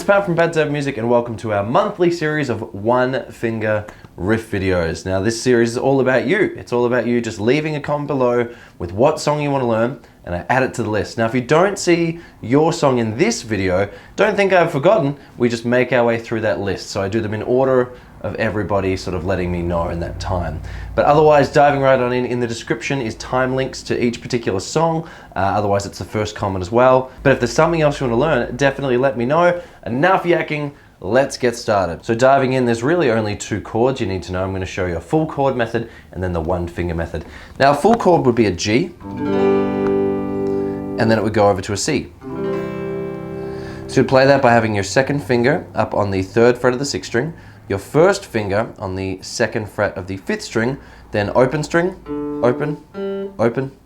Pat from Pat's Music, and welcome to our monthly series of one finger riff videos. Now this series is all about you. It's all about you just leaving a comment below with what song you want to learn, and I add it to the list. Now if you don't see your song in this video, don't think I've forgotten. We just make our way through that list. So I do them in order of everybody sort of letting me know in that time. But otherwise, diving right on in the description is time links to each particular song. Otherwise it's the first comment as well. But if there's something else you want to learn, definitely let me know. Enough yakking, let's get started. So diving in, there's really only two chords you need to know. I'm going to show you a full chord method and then the one finger method. Now a full chord would be a G, and then it would go over to a C. So you'd play that by having your second finger up on the 3rd fret of the 6th string, your first finger on the 2nd fret of the 5th string, then open string, open, open,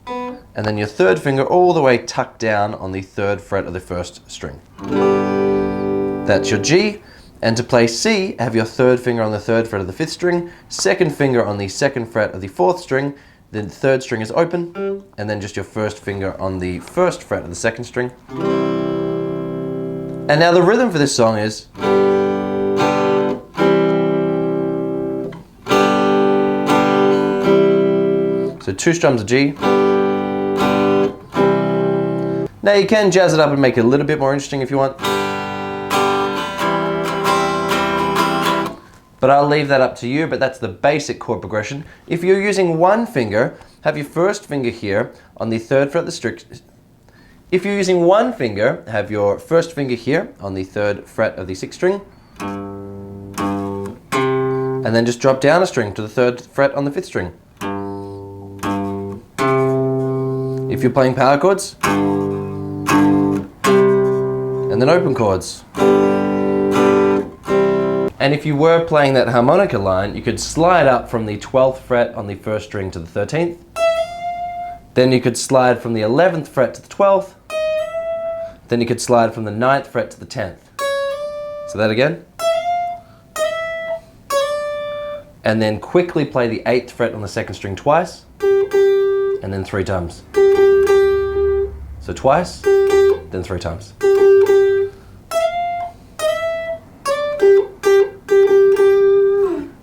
and then your 3rd finger all the way tucked down on the 3rd fret of the 1st string. That's your G. And to play C, have your 3rd finger on the 3rd fret of the 5th string, 2nd finger on the 2nd fret of the 4th string, the 3rd string is open, and then just your 1st finger on the 1st fret of the 2nd string. And now the rhythm for this song is so 2 strums of G. Now you can jazz it up and make it a little bit more interesting if you want. But I'll leave that up to you, but that's the basic chord progression. If you're using one finger, have your first finger here on the 3rd fret of the string. If you're using one finger, have your first finger here on the 3rd fret of the 6th string. And then just drop down a string to the 3rd fret on the 5th string. If you're playing power chords, and then open chords. And if you were playing that harmonica line, you could slide up from the 12th fret on the 1st string to the 13th. Then you could slide from the 11th fret to the 12th. Then you could slide from the 9th fret to the 10th. So that again. And then quickly play the 8th fret on the 2nd string twice. And then 3 times. So twice, then 3 times.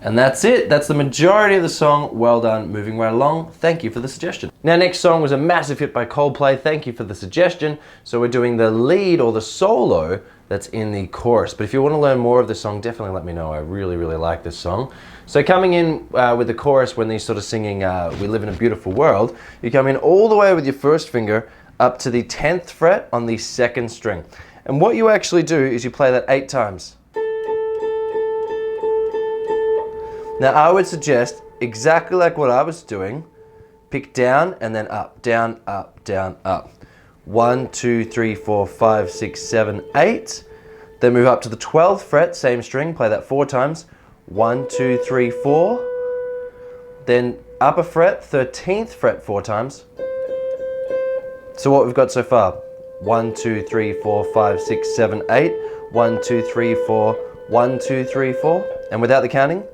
And that's it. That's the majority of the song. Well done. Moving right along. Thank you for the suggestion. Now, next song was a massive hit by Coldplay. Thank you for the suggestion. So we're doing the lead or the solo that's in the chorus. But if you want to learn more of this song, definitely let me know. I really, really like this song. So coming in with the chorus, when they're sort of singing We Live in a Beautiful World, you come in all the way with your first finger up to the 10th fret on the 2nd string. And what you actually do is you play that 8 times. Now I would suggest, exactly like what I was doing, pick down and then up, down, up, down, up. 1, 2, 3, 4, 5, 6, 7, 8. Then move up to the 12th fret, same string, play that 4 times. 1, 2, 3, 4. Then upper fret, 13th fret 4 times. So what we've got so far, 1, 2, 3, 4, 5, 6, 7, 8. 1, 2, 3, 4, 1, 2, 3, 4. And without the counting.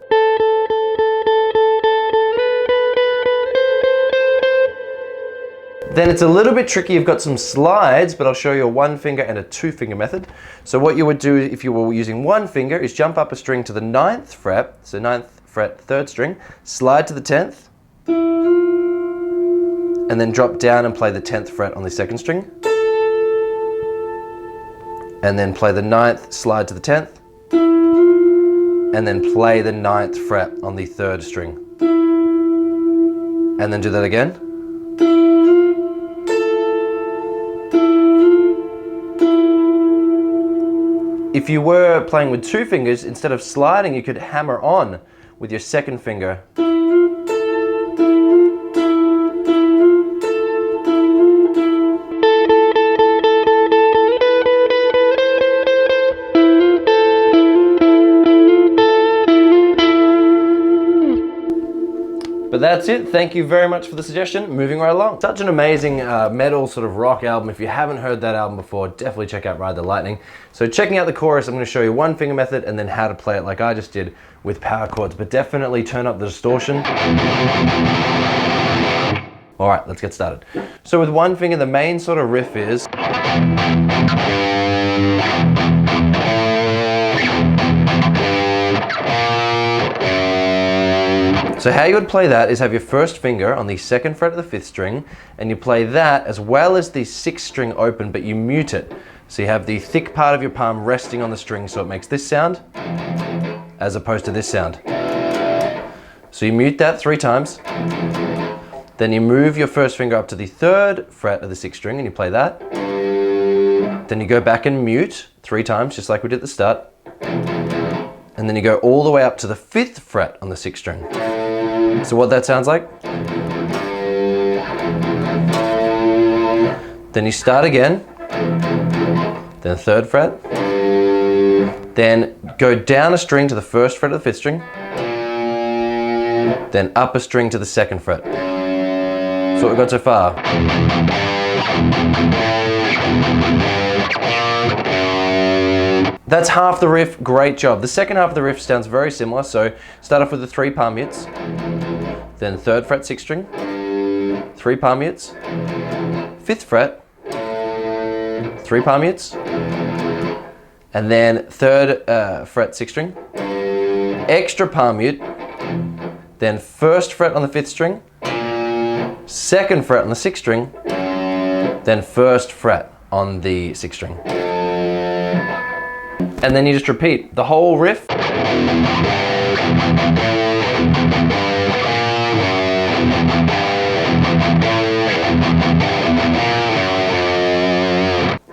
Then it's a little bit tricky. You've got some slides, but I'll show you a 1 finger and a 2 finger method. So what you would do if you were using 1 finger is jump up a string to the 9th fret, so 9th fret 3rd string, slide to the 10th, and then drop down and play the 10th fret on the 2nd string. And then play the 9th, slide to the 10th, and then play the 9th fret on the 3rd string. And then do that again. If you were playing with 2 fingers, instead of sliding, you could hammer on with your 2nd finger. But that's it. Thank you very much for the suggestion. Moving right along. Such an amazing metal sort of rock album. If you haven't heard that album before, definitely check out Ride the Lightning. So checking out the chorus, I'm going to show you 1 finger method and then how to play it like I just did with power chords. But definitely turn up the distortion. All right, let's get started. So with 1 finger, the main sort of riff is So how you would play that is have your first finger on the 2nd fret of the 5th string, and you play that as well as the 6th string open, but you mute it. So you have the thick part of your palm resting on the string, so it makes this sound as opposed to this sound. So you mute that 3 times. Then you move your first finger up to the 3rd fret of the 6th string and you play that. Then you go back and mute 3 times, just like we did at the start. And then you go all the way up to the 5th fret on the 6th string. So what that sounds like? Then you start again. Then 3rd fret. Then go down a string to the 1st fret of the 5th string. Then up a string to the 2nd fret. So what we've got so far. That's half the riff, great job. The second half of the riff sounds very similar, so start off with the 3 palm mutes, then 3rd fret 6th string, 3 palm mutes, 5th fret, 3 palm mutes, and then 3rd fret 6th string, extra palm mute, then 1st fret on the 5th string, 2nd fret on the 6th string, then 1st fret on the 6th string. And then you just repeat the whole riff.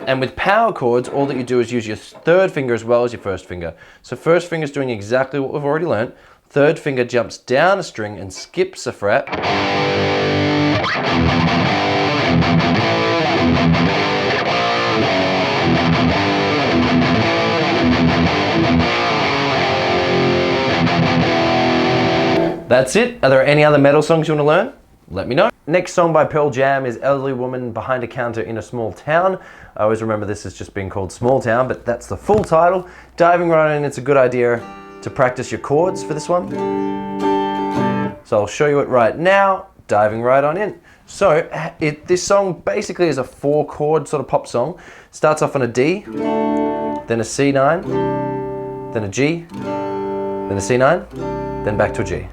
And with power chords, all that you do is use your 3rd finger as well as your 1st finger. So 1st finger is doing exactly what we've already learned. 3rd finger jumps down a string and skips a fret. That's it. Are there any other metal songs you want to learn? Let me know. Next song by Pearl Jam is Elderly Woman Behind a Counter in a Small Town. I always remember this as just being called Small Town, but that's the full title. Diving right in, it's a good idea to practice your chords for this one. So I'll show you it right now, diving right on in. So this song basically is a 4-chord sort of pop song. Starts off on a D, then a C9, then a G, then a C9, then back to a G.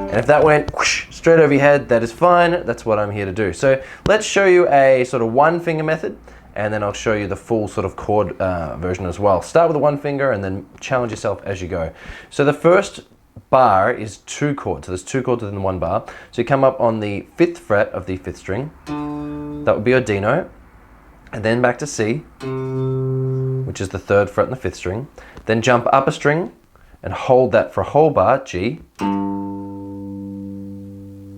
And if that went whoosh, straight over your head, that is fine. That's what I'm here to do. So let's show you a sort of 1-finger method, and then I'll show you the full sort of chord version as well. Start with the 1 finger and then challenge yourself as you go. So the first bar is 2 chords. So there's 2 chords within the 1 bar. So you come up on the 5th fret of the 5th string. That would be your D note. And then back to C, which is the 3rd fret on the 5th string. Then jump up a string and hold that for a whole bar, G.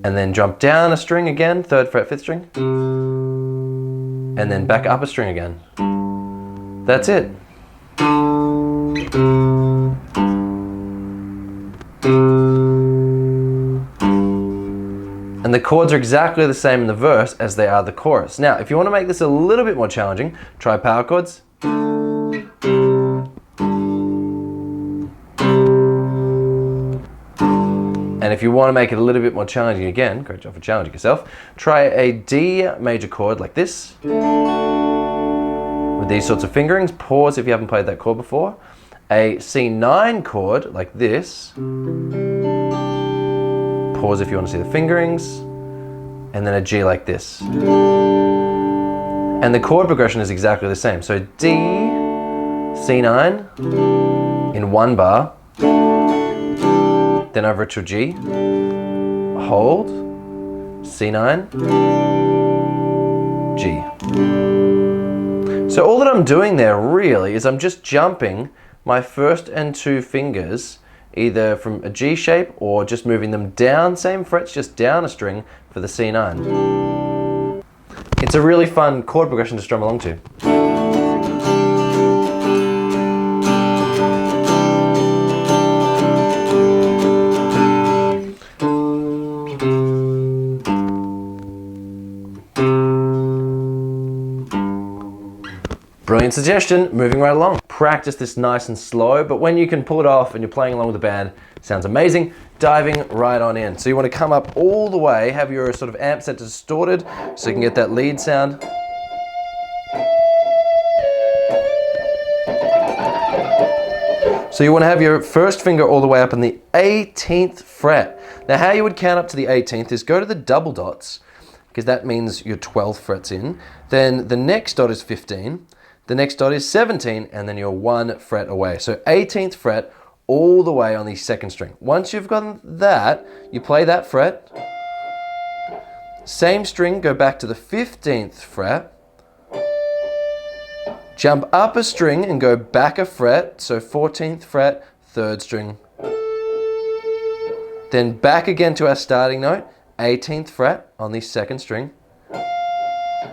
And then jump down a string again, 3rd fret, 5th string. And then back up a string again. That's it. And the chords are exactly the same in the verse as they are the chorus. Now, if you want to make this a little bit more challenging, try power chords. And if you want to make it a little bit more challenging again, great job for challenging yourself, try a D major chord like this. With these sorts of fingerings, pause if you haven't played that chord before. A C9 chord like this. Pause if you want to see the fingerings. And then a G like this. And the chord progression is exactly the same. So D, C9 in 1 bar. Then over to a G, hold, C9, G. So all that I'm doing there really is I'm just jumping my 1st and 2 fingers either from a G shape or just moving them down, same frets, just down a string for the C9. It's a really fun chord progression to strum along to. Brilliant suggestion, moving right along. Practice this nice and slow, but when you can pull it off and you're playing along with the band, it sounds amazing. Diving right on in. So you want to come up all the way, have your sort of amp set distorted so you can get that lead sound. So So you want to have your first finger all the way up on the 18th fret. Now how you would count up to the 18th is go to the double dots, because that means your 12th fret's in. Then the next dot is 15, the next dot is 17, and then you're 1 fret away. So 18th fret all the way on the 2nd string. Once you've gotten that, you play that fret. Same string, go back to the 15th fret. Jump up a string and go back a fret, so 14th fret, 3rd string. Then back again to our starting note, 18th fret on the 2nd string.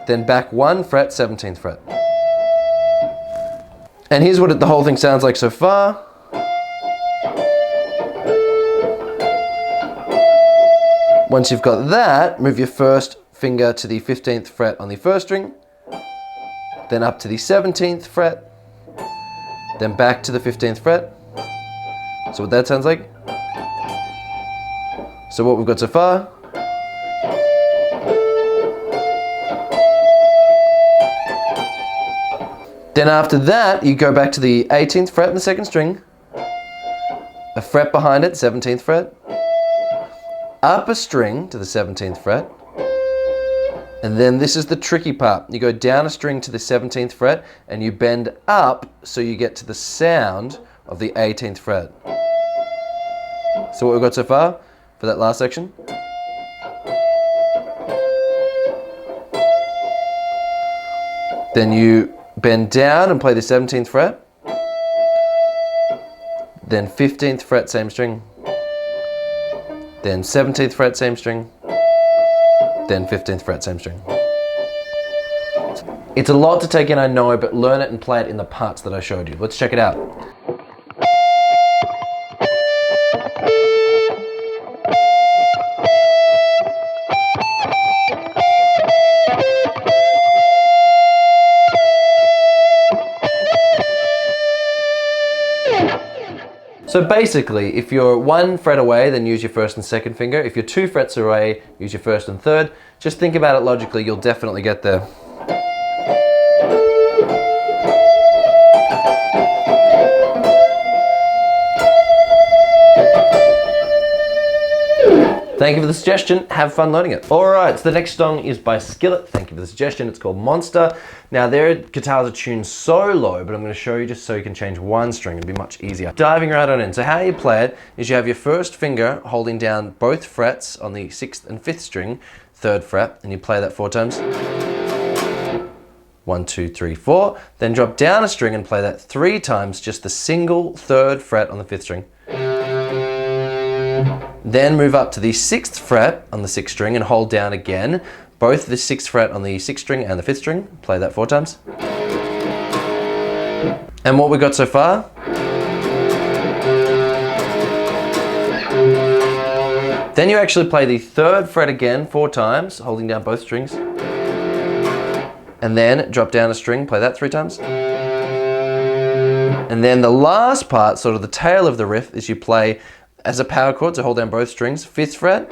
Then back 1 fret, 17th fret. And here's what the whole thing sounds like so far. Once you've got that, move your first finger to the 15th fret on the 1st string. Then up to the 17th fret, then back to the 15th fret. So what that sounds like. So what we've got so far. Then after that, you go back to the 18th fret in the 2nd string, a fret behind it, 17th fret, up a string to the 17th fret, and then this is the tricky part. You go down a string to the 17th fret and you bend up so you get to the sound of the 18th fret. So what we've got so far for that last section. Then you bend down and play the 17th fret. Then 15th fret, same string. Then 17th fret, same string. Then 15th fret, same string. It's a lot to take in, I know, but learn it and play it in the parts that I showed you. Let's check it out. So basically, if you're 1 fret away, then use your 1st and 2nd finger. If you're 2 frets away, use your 1st and 3rd. Just think about it logically, you'll definitely get there. Thank you for the suggestion. Have fun learning it. All right, so the next song is by Skillet. Thank you for the suggestion. It's called Monster. Now, their guitars are tuned so low, but I'm going to show you just so you can change 1 string. It'll be much easier. Diving right on in. So how you play it is you have your 1st finger holding down both frets on the 6th and 5th string, 3rd fret, and you play that 4 times. 1, 2, 3, 4. Then drop down a string and play that 3 times, just the single 3rd fret on the 5th string. Then move up to the 6th fret on the 6th string and hold down again, both the 6th fret on the 6th string and the 5th string. Play that 4 times. And what we got so far? Then you actually play the 3rd fret again 4 times, holding down both strings. And then drop down a string, play that 3 times. And then the last part, sort of the tail of the riff, is you play as a power chord, so hold down both strings, 5th fret,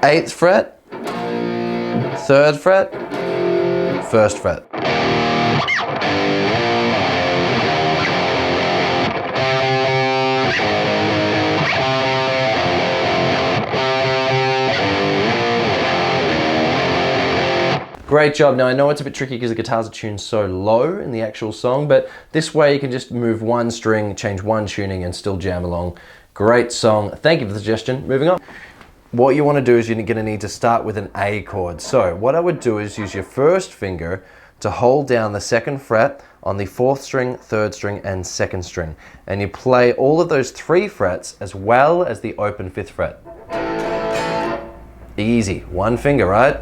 8th fret, 3rd fret, 1st fret. Great job. Now I know it's a bit tricky because the guitars are tuned so low in the actual song, but this way you can just move 1 string, change 1 tuning and still jam along. Great song. Thank you for the suggestion. Moving on. What you want to do is you're going to need to start with an A chord. So what I would do is use your 1st finger to hold down the 2nd fret on the 4th string, 3rd string and 2nd string. And you play all of those 3 frets as well as the open 5th fret. Easy. 1 finger, right?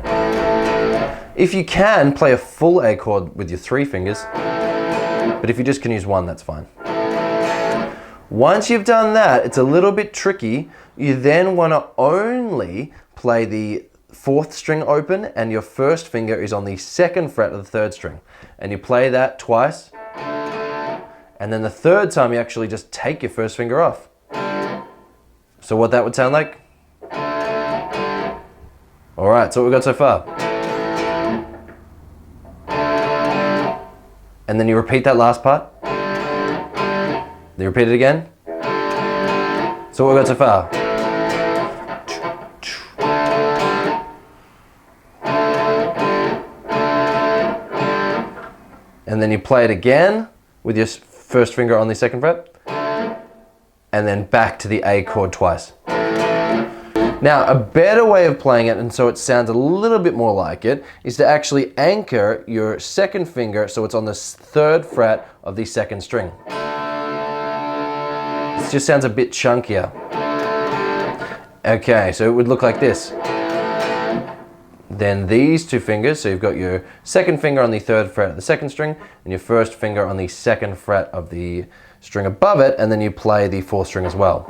If you can, play a full A chord with your 3 fingers, but if you just can use 1, that's fine. Once you've done that, it's a little bit tricky. You then want to only play the 4th string open and your 1st finger is on the 2nd fret of the 3rd string. And you play that twice, and then the 3rd time you actually just take your 1st finger off. So what that would sound like? Alright, so what we've got so far. And then you repeat that last part. Then you repeat it again. So what we got so far? And then you play it again with your first finger on the second fret, and then back to the A chord twice. Now, a better way of playing it, and so it sounds a little bit more like it, is to actually anchor your second finger so it's on the third fret of the second string. This just sounds a bit chunkier. Okay, so it would look like this. Then these two fingers, so you've got your second finger on the third fret of the second string, and your first finger on the second fret of the string above it, and then you play the fourth string as well.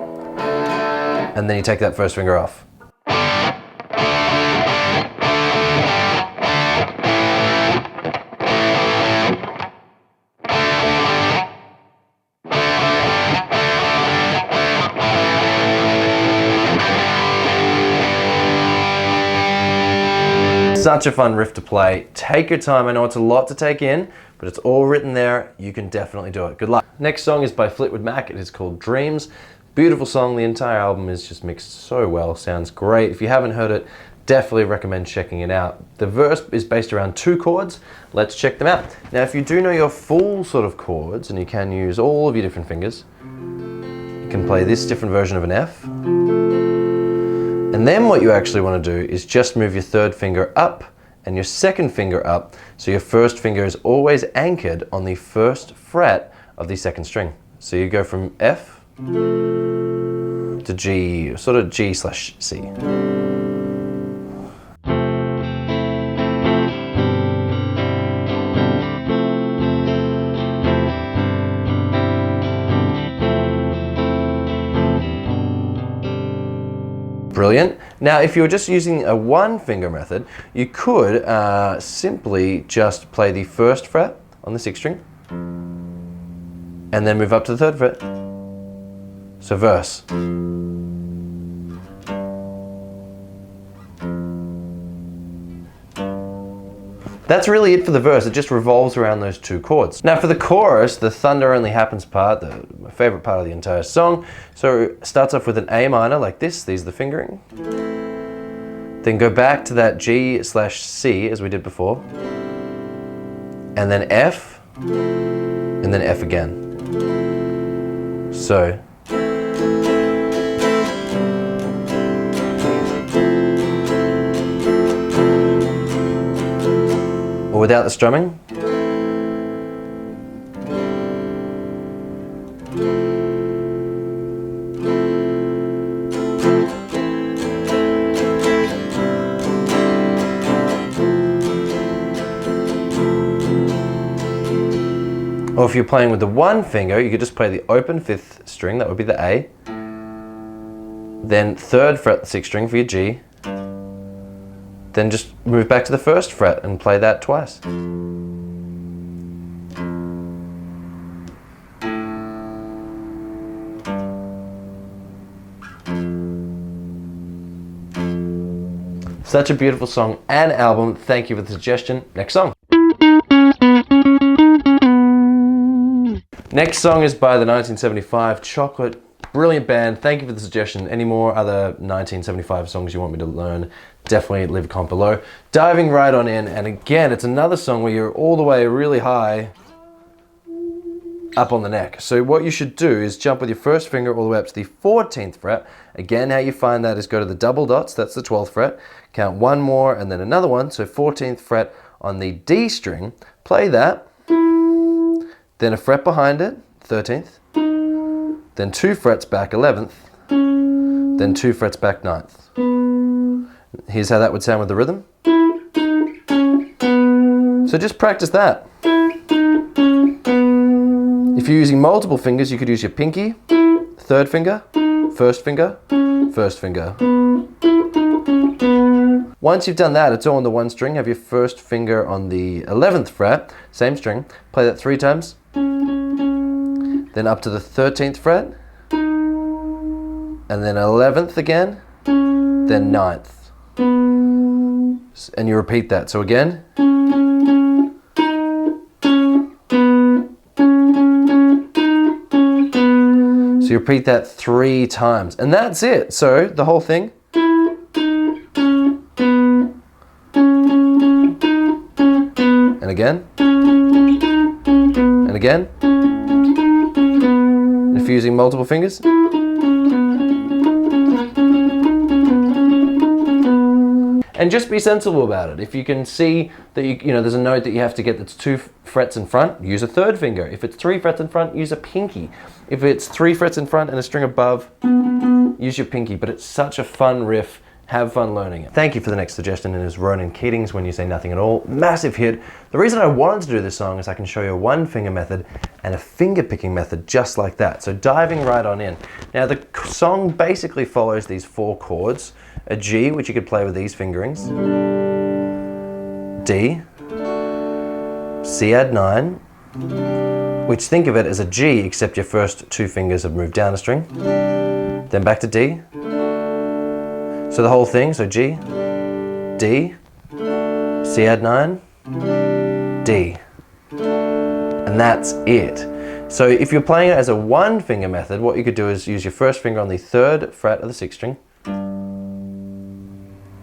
And then you take that first finger off. Such a fun riff to play. Take your time. I know it's a lot to take in, but it's all written there. You can definitely do it. Good luck. Next song is by Fleetwood Mac. It is called Dreams. Beautiful song. The entire album is just mixed so well. Sounds great. If you haven't heard it, definitely recommend checking it out. The verse is based around 2 chords. Let's check them out. Now, if you do know your full sort of chords, and you can use all of your different fingers, you can play this different version of an F. And then what you actually want to do is just move your third finger up and your second finger up, so your first finger is always anchored on the first fret of the second string. So you go from F to G, sort of G/C. Brilliant. Now, if you were just using a one finger method, you could simply just play the first fret on the 6th string and then move up to the 3rd fret. So verse. That's really it for the verse. It just revolves around those 2 chords. Now for the chorus, the thunder only happens part, my favorite part of the entire song. So it starts off with an A minor like this. These are the fingering. Then go back to that G/C as we did before. And then F, and then F again. So. Or without the strumming. Or if you're playing with the one finger, you could just play the open 5th string, that would be the A. Then 3rd fret, the 6th string for your G. Then just move back to the 1st fret and play that twice. Such a beautiful song and album. Thank you for the suggestion. Next song. Next song is by the 1975 Chocolate. Brilliant band. Thank you for the suggestion. Any more other 1975 songs you want me to learn, definitely leave a comment below. Diving right on in, and again, it's another song where you're all the way really high up on the neck. So what you should do is jump with your first finger all the way up to the 14th fret. Again, how you find that is go to the double dots, that's the 12th fret, count one more and then another one, so 14th fret on the D string, play that, then a fret behind it, 13th, then 2 frets back, 11th, then 2 frets back, 9th. Here's how that would sound with the rhythm. So just practice that. If you're using multiple fingers, you could use your pinky, 3rd finger, 1st finger, 1st finger. Once you've done that, it's all on the one string. Have your 1st finger on the 11th fret, same string, play that 3 times. Then up to the 13th fret, and then 11th again, then 9th. And you repeat that. So again. you repeat that 3 times, and that's it. So the whole thing. And again. And again. And if you're using multiple fingers. And just be sensible about it. If you can see that you know there's a note that you have to get that's 2 frets in front, use a third finger. If it's 3 frets in front, use a pinky. If it's 3 frets in front and a string above, use your pinky. But it's such a fun riff. Have fun learning it. Thank you for the next suggestion, and is Ronan Keating's When You Say Nothing at All. Massive hit. The reason I wanted to do this song is I can show you a 1-finger method and a finger picking method just like that. So diving right on in. Now the song basically follows these 4 chords. A G, which you could play with these fingerings. D. C add 9. Which think of it as a G, except your first 2 fingers have moved down a string. Then back to D. So the whole thing, so G, D, C add 9, D. And that's it. So if you're playing it as a 1-finger method, what you could do is use your first finger on the 3rd fret of the 6th string,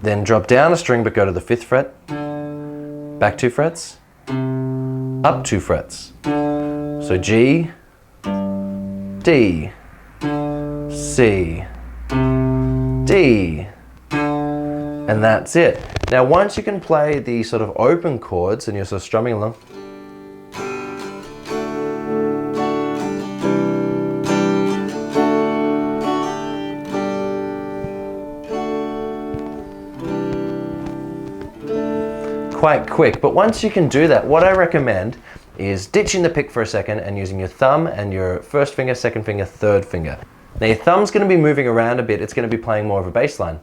then drop down a string but go to the 5th fret, back 2 frets, up 2 frets. So G, D, C, D, and that's it. Now once you can play the sort of open chords and you're sort of strumming along, quite quick, but once you can do that, what I recommend is ditching the pick for a second and using your thumb and your first finger, second finger, third finger. Now your thumb's going to be moving around a bit, it's going to be playing more of a bass line.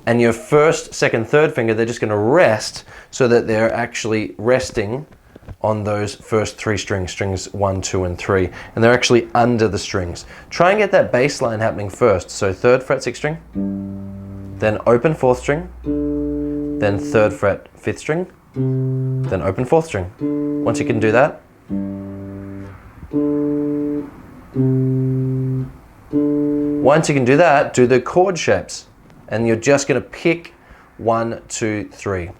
And your first, second, third finger, they're just going to rest so that they're actually resting on those first 3 strings, strings 1, 2, and 3, and they're actually under the strings. Try and get that bass line happening first. So 3rd fret 6th string, then open 4th string, then 3rd fret 5th string, then open 4th string. Once you can do that, do the chord shapes, and you're just going to pick 1, 2, 3.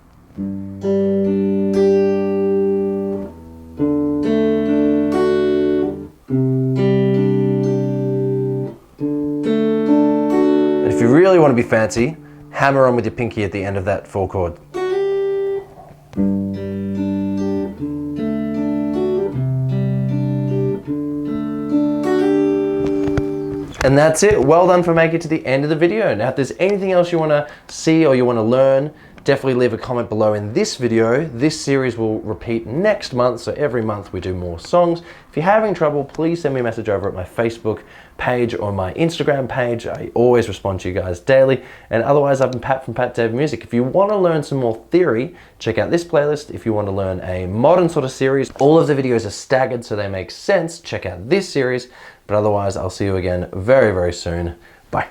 And if you really want to be fancy, hammer on with your pinky at the end of that 4 chord. And that's it. Well done for making it to the end of the video. Now, if there's anything else you want to see or you want to learn, definitely leave a comment below in this video. This series will repeat next month, so every month we do more songs. If you're having trouble, please send me a message over at my Facebook page or my Instagram page. I always respond to you guys daily. And otherwise, I've been Pat from Pat Dave Music. If you want to learn some more theory, check out this playlist. If you want to learn a modern sort of series, all of the videos are staggered so they make sense. Check out this series. But otherwise, I'll see you again very, very soon.